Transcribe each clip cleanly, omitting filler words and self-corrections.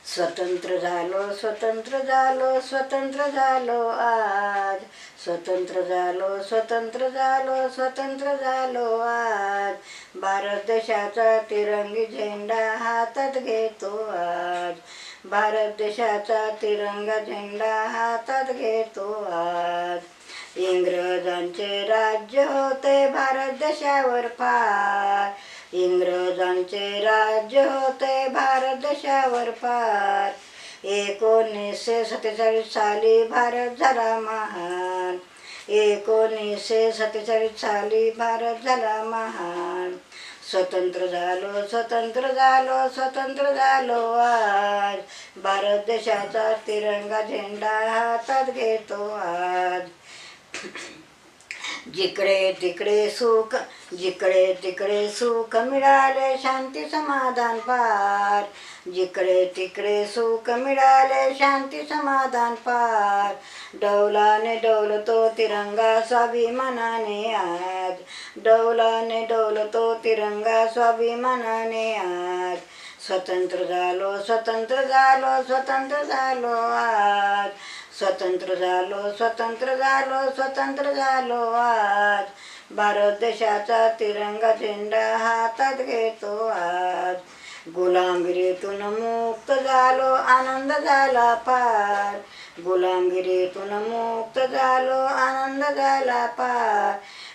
स्वतंत्र झालो स्वतंत्र झालो स्वतंत्र झालो आज, स्वतंत्र झालो स्वतंत्र झालो स्वतंत्र झालो आज, भारत देशाचा तिरंगी झेंडा हातात घेतो आज, भारत देशाचा तिरंगा झेंडा हातात घेतो आज. इंग्रजांचे राज्य होते भारत देशावर फार, इंग्रजांचे राज्य होते भारत देशावर फार, 1947 साली भारत झाला महान, 1947 साली भारत झाला महान. स्वतंत्र झालो स्वतंत्र झालो स्वतंत्र झालो आज, भारत देशाचा तिरंगा झेंडा हातात घेतो आज. जिकडे तिकडे सुख, जिकडे तिकडे सुख मिळाले शांती समाधान पार, जिकडे तिकडे सुख मिळाले शांती समाधान पार, डौलाने डौलतो तिरंगा स्वाभिमानाने आज, डौलाने डौलतो तिरंगा स्वाभिमानाने आज. स्वतंत्र झालो स्वतंत्र झालो स्वतंत्र झालो आज, स्वतंत्र झालो स्वतंत्र झालो स्वतंत्र झालो आज, भारत देशाचा तिरंगा झेंडा हातात घेतो आज. गुलामगिरीतून मुक्त झालो आनंद झाला पार, गुलामगिरीतून मुक्त झालो आनंद झाला पार,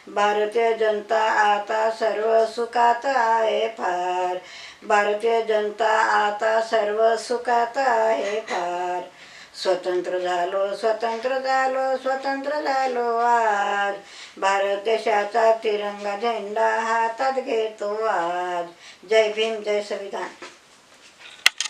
भारतीय जनता आता सर्व सुखात आहे फार, भारतीय जनता आता सर्व सुखात आहे फार. स्वतंत्र झालो स्वतंत्र झालो स्वतंत्र झालो आज, भारत देशाचा तिरंगा झेंडा हातात घेतो आज. जय भीम जय संविधान.